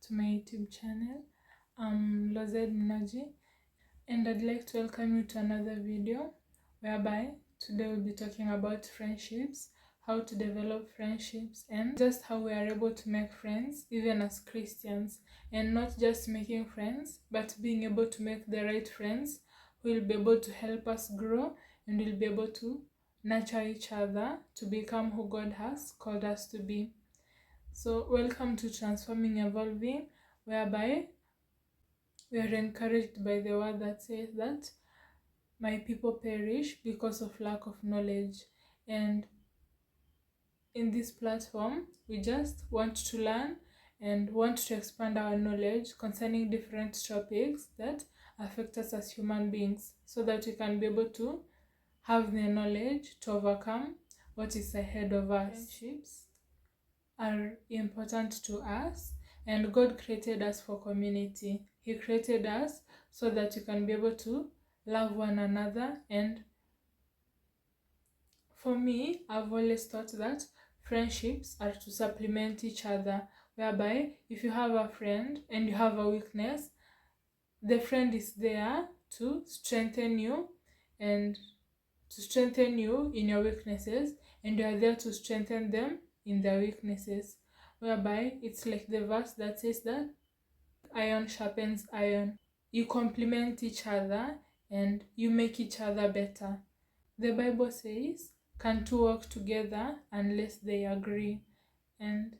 to my YouTube channel. I'm Lozed Minaji, and I'd like to welcome you to another video whereby today we'll be talking about friendships, how to develop friendships, and just how we are able to make friends even as Christians, and not just making friends but being able to make the right friends who will be able to help us grow and will be able to nurture each other to become who God has called us to be. So, welcome to Transforming Evolving, whereby we are encouraged by the word that says that my people perish because of lack of knowledge. And in this platform, we just want to learn and want to expand our knowledge concerning different topics that affect us as human beings so that we can be able to have the knowledge to overcome what is ahead of us. Friendships are important to us, and God created us for community. He created us so that you can be able to love one another. And for me, I've always thought that friendships are to supplement each other, whereby if you have a friend and you have a weakness, the friend is there to strengthen you and to strengthen you in your weaknesses, and you are there to strengthen them in their weaknesses, whereby it's like the verse that says that iron sharpens iron. You complement each other and you make each other better. The Bible says, can two work together unless they agree? And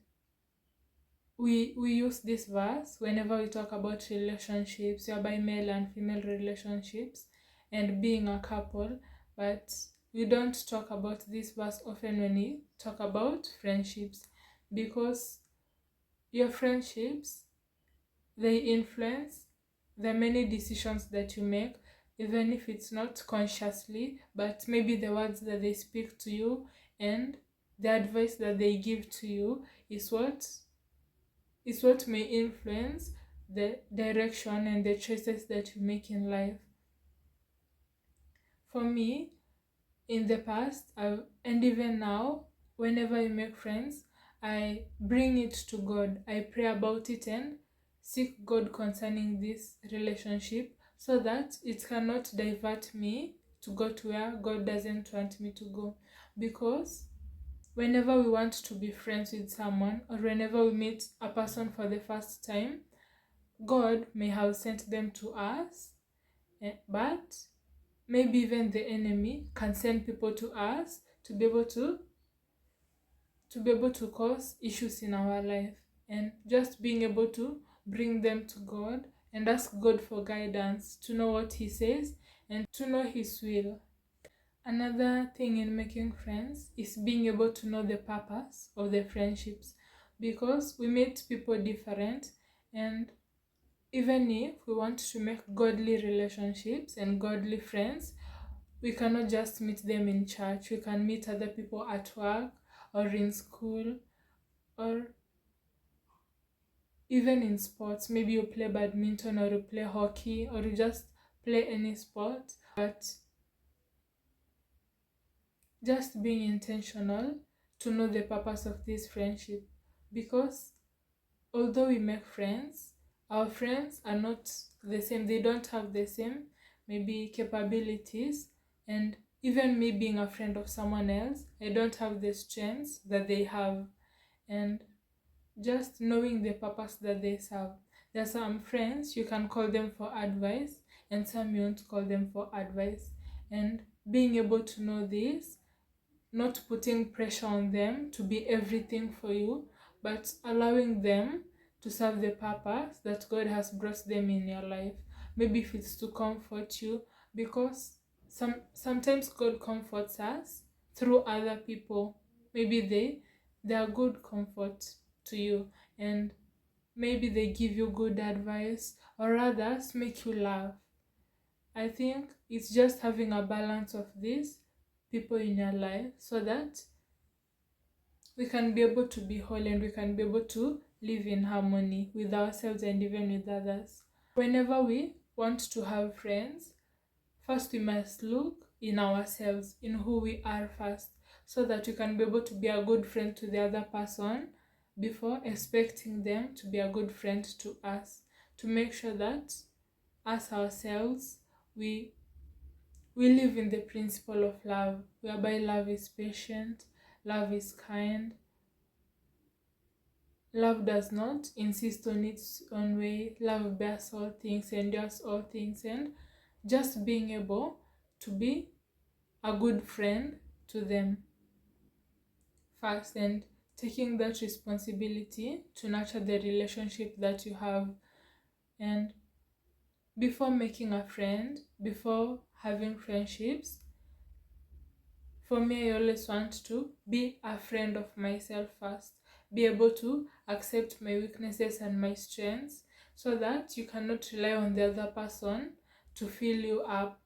we use this verse whenever we talk about relationships, whereby male and female relationships and being a couple, but we don't talk about this verse often when we talk about friendships, because your friendships, they influence the many decisions that you make, even if it's not consciously, but maybe the words that they speak to you and the advice that they give to you is what may influence the direction and the choices that you make in life. For me, in the past, and even now, whenever I make friends, I bring it to God. I pray about it and seek God concerning this relationship so that it cannot divert me to go to where God doesn't want me to go. Because whenever we want to be friends with someone, or whenever we meet a person for the first time, God may have sent them to us, but maybe even the enemy can send people to us to be able to cause issues in our life. And just being able to bring them to God and ask God for guidance to know what He says and to know His will. Another thing in making friends is being able to know the purpose of the friendships, because we meet people different, and even if we want to make godly relationships and godly friends, we cannot just meet them in church. We can meet other people at work or in school or even in sports. Maybe you play badminton or you play hockey or you just play any sport, but just being intentional to know the purpose of this friendship, because although we make friends, our friends are not the same. They don't have the same maybe capabilities, and even me being a friend of someone else, I don't have the strengths that they have. And just knowing the purpose that they serve. There are some friends you can call them for advice, and some you won't call them for advice. And being able to know this, not putting pressure on them to be everything for you, but allowing them to serve the purpose that God has brought them in your life. Maybe if it's to comfort you, because sometimes God comforts us through other people. Maybe they are good comfort to you, and maybe they give you good advice, or others make you laugh. I think it's just having a balance of these people in your life so that we can be able to be whole and we can be able to live in harmony with ourselves and even with others. Whenever we want to have friends, first we must look in ourselves, in who we are first, so that we can be able to be a good friend to the other person before expecting them to be a good friend to us, to make sure that us ourselves, we live in the principle of love, whereby love is patient, love is kind, love does not insist on its own way, love bears all things, endures all things, and just being able to be a good friend to them first, and taking that responsibility to nurture the relationship that you have. And before making a friend, before having friendships, for me, I always want to be a friend of myself first, be able to accept my weaknesses and my strengths, so that you cannot rely on the other person to fill you up,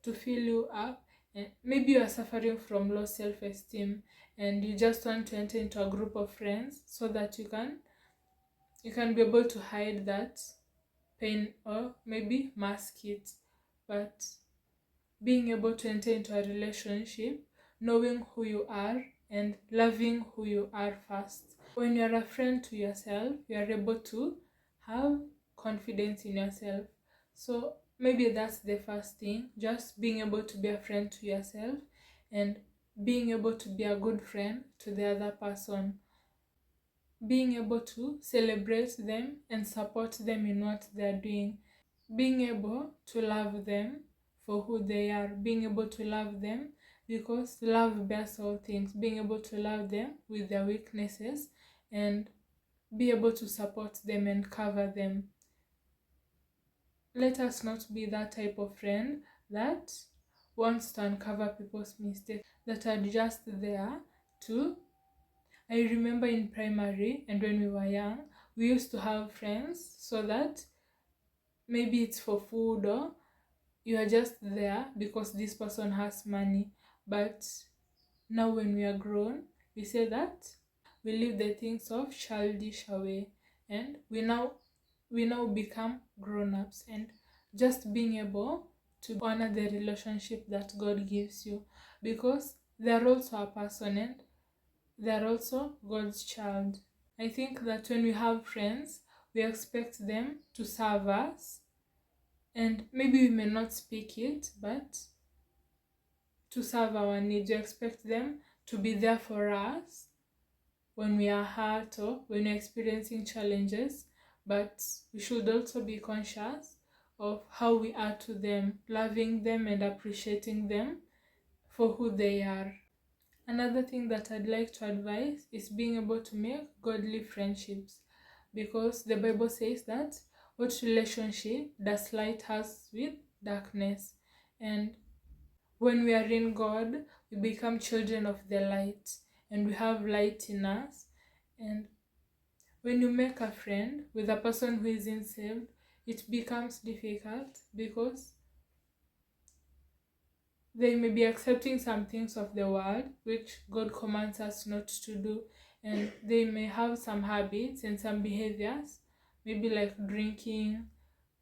to fill you up. And maybe you are suffering from low self-esteem, and you just want to enter into a group of friends so that you can be able to hide that pain, or maybe mask it. But being able to enter into a relationship knowing who you are and loving who you are first. When you're a friend to yourself, you are able to have confidence in yourself. So maybe that's the first thing, just being able to be a friend to yourself and being able to be a good friend to the other person. Being able to celebrate them and support them in what they're doing. Being able to love them for who they are, being able to love them because love bears all things, being able to love them with their weaknesses and be able to support them and cover them. Let us not be that type of friend that wants to uncover people's mistakes, that are just there to... I remember in primary and when we were young, we used to have friends so that maybe it's for food, or you are just there because this person has money. But now when we are grown, we say that we leave the things of childish away, and we now become grown-ups, and just being able to honor the relationship that God gives you, because they're also a person and they're also God's child. I think that when we have friends, we expect them to serve us, and maybe we may not speak it, but to serve our needs. We expect them to be there for us when we are hurt or when we're experiencing challenges, but we should also be conscious of how we are to them, loving them and appreciating them for who they are. Another thing that I'd like to advise is being able to make godly friendships, because the Bible says that what relationship does light has with darkness, and when we are in God, we become children of the light and we have light in us. And when you make a friend with a person who isn't saved, it becomes difficult because they may be accepting some things of the world which God commands us not to do, and they may have some habits and some behaviors, maybe like drinking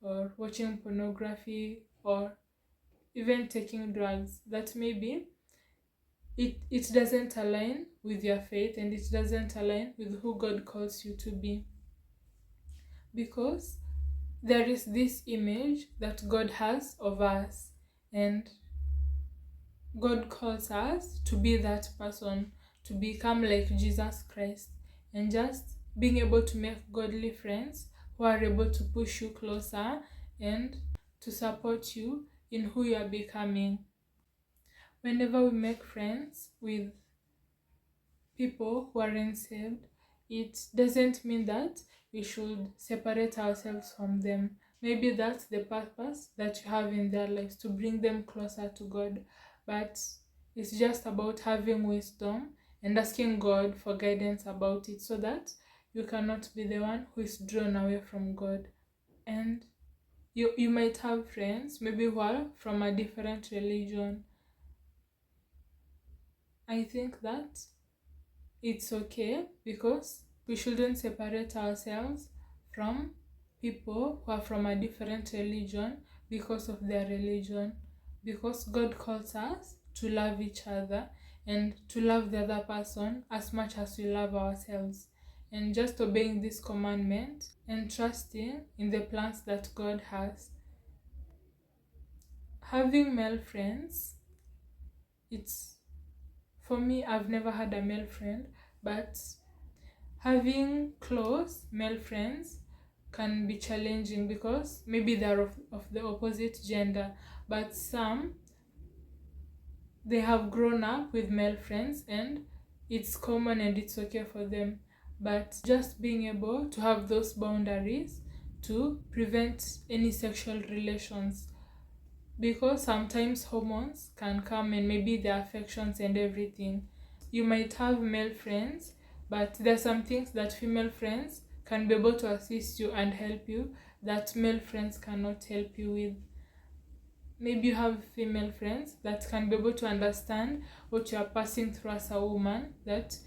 or watching pornography or even taking drugs, that maybe it doesn't align with your faith and it doesn't align with who God calls you to be. Because there is this image that God has of us, and God calls us to be that person, to become like Jesus Christ, and just being able to make godly friends who are able to push you closer and to support you in who you are becoming. Whenever we make friends with people who aren't saved, it doesn't mean that we should separate ourselves from them. Maybe that's the purpose that you have in their lives, to bring them closer to God. But it's just about having wisdom and asking God for guidance about it, so that you cannot be the one who is drawn away from God. And you might have friends maybe who are from a different religion. I think that it's okay, because we shouldn't separate ourselves from people who are from a different religion because of their religion, because God calls us to love each other and to love the other person as much as we love ourselves. and just obeying this commandment and trusting in the plans that God has. Having male friends, it's, for me, I've never had a male friend, but having close male friends can be challenging because maybe they're of the opposite gender, but some, they have grown up with male friends and it's common and it's okay for them. But just being able to have those boundaries to prevent any sexual relations, because sometimes hormones can come and maybe the affections and everything. You might have male friends, but there are some things that female friends can be able to assist you and help you that male friends cannot help you with. Maybe you have female friends that can be able to understand what you are passing through as a woman, that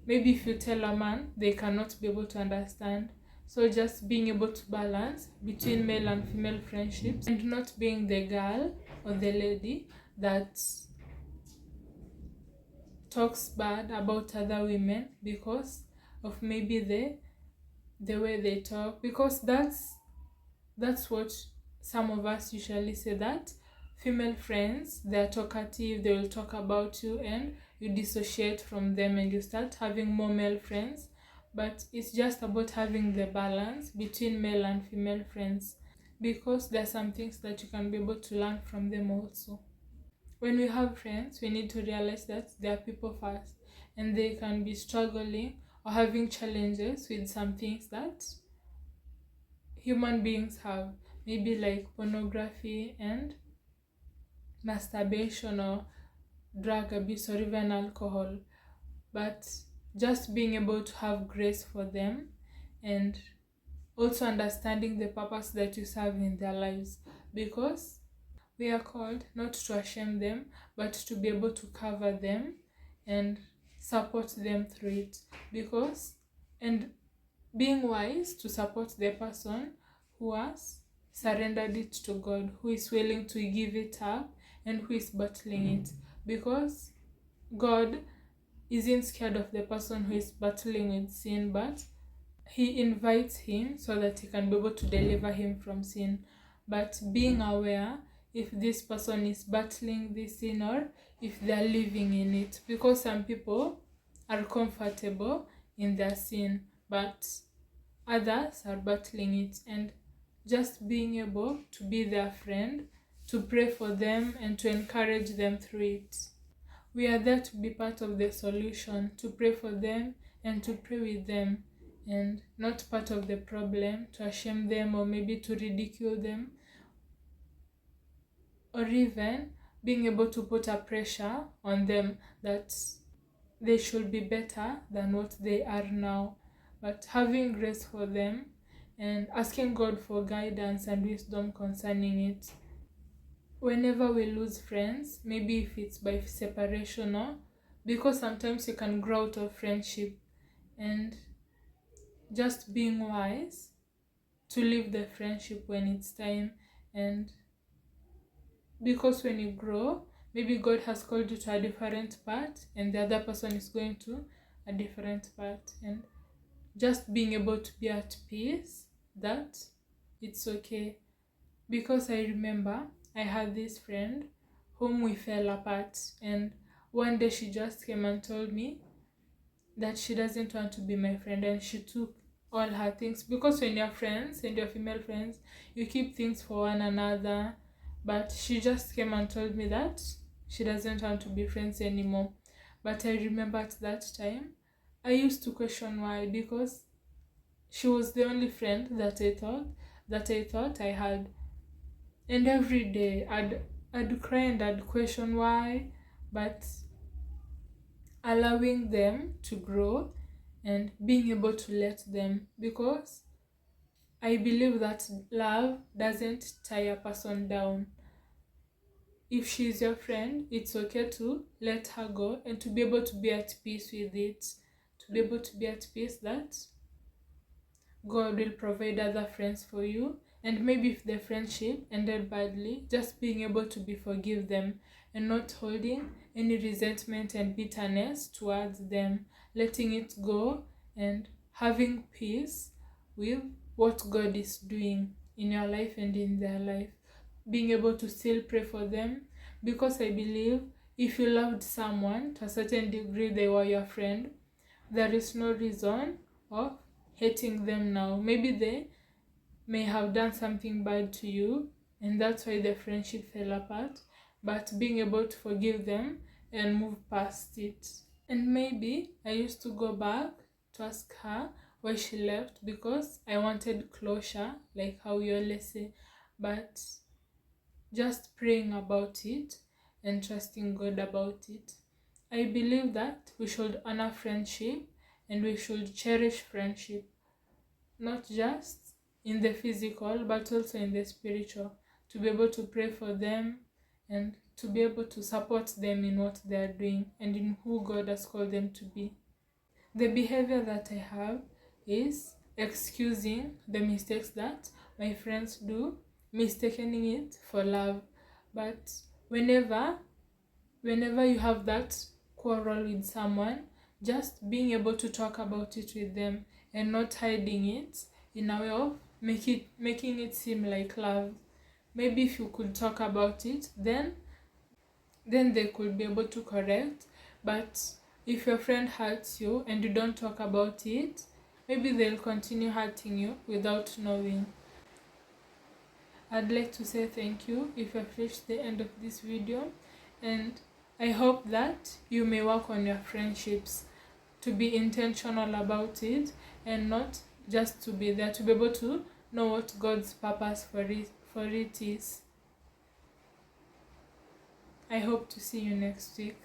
maybe if you tell a man, they cannot be able to understand. So just being able to balance between male and female friendships and not being the girl or the lady that talks bad about other women because of maybe the way they talk, because that's what some of us usually say, that female friends, they're talkative, they will talk about you and you dissociate from them and you start having more male friends. But it's just about having the balance between male and female friends, because there are some things that you can be able to learn from them also. When we have friends, we need to realize that they are people first and they can be struggling or having challenges with some things that human beings have, maybe like pornography and masturbation or drug abuse or even alcohol. But just being able to have grace for them and also understanding the purpose that you serve in their lives, because we are called not to shame them but to be able to cover them and support them through it, because and being wise to support the person who has surrendered it to God, who is willing to give it up and who is battling it, because God isn't scared of the person who is battling with sin, but he invites him so that he can be able to deliver him from sin. But being aware if this person is battling this sin or if they are living in it, because some people are comfortable in their sin but others are battling it, and just being able to be their friend, to pray for them and to encourage them through it. We are there to be part of the solution, to pray for them and to pray with them, and not part of the problem, to shame them or maybe to ridicule them, or even being able to put a pressure on them that they should be better than what they are now. But having grace for them and asking God for guidance and wisdom concerning it. Whenever we lose friends, maybe if it's by separation or because sometimes you can grow out of friendship, and just being wise to leave the friendship when it's time. And because when you grow, maybe God has called you to a different path and the other person is going to a different path, and just being able to be at peace that it's okay. Because I remember I had this friend whom we fell apart, and one day she just came and told me that she doesn't want to be my friend, and she took all her things, because when you're friends and you're female friends, you keep things for one another. But she just came and told me that she doesn't want to be friends anymore. But I remember at that time I used to question why, because she was the only friend that I thought I had. And every day I'd cry and I'd question why, but allowing them to grow and being able to let them, because I believe that love doesn't tie a person down. If she's your friend, it's okay to let her go and to be able to be at peace with it, to be able to be at peace that God will provide other friends for you. And maybe if the friendship ended badly, just being able to forgive them and not holding any resentment and bitterness towards them, letting it go and having peace with what God is doing in your life and in their life, being able to still pray for them, because I believe if you loved someone to a certain degree, they were your friend, there is no reason of hating them now. Maybe they may have done something bad to you and that's why the friendship fell apart, but being able to forgive them and move past it. And maybe I used to go back to ask her why she left because I wanted closure, like how you always say, but just praying about it and trusting God about it. I believe that we should honor friendship and we should cherish friendship, not just in the physical but also in the spiritual, to be able to pray for them and to be able to support them in what they are doing and in who God has called them to be. The behavior that I have is excusing the mistakes that my friends do, mistaking it for love. But whenever you have that quarrel with someone, just being able to talk about it with them and not hiding it in a way of making it seem like love. Maybe if you could talk about it, then they could be able to correct. But if your friend hurts you and you don't talk about it, maybe they'll continue hurting you without knowing. I'd like to say thank you if you've reached the end of this video, and I hope that you may work on your friendships, to be intentional about it and not just to be there, to be able to know what God's purpose for it is. I hope to see you next week.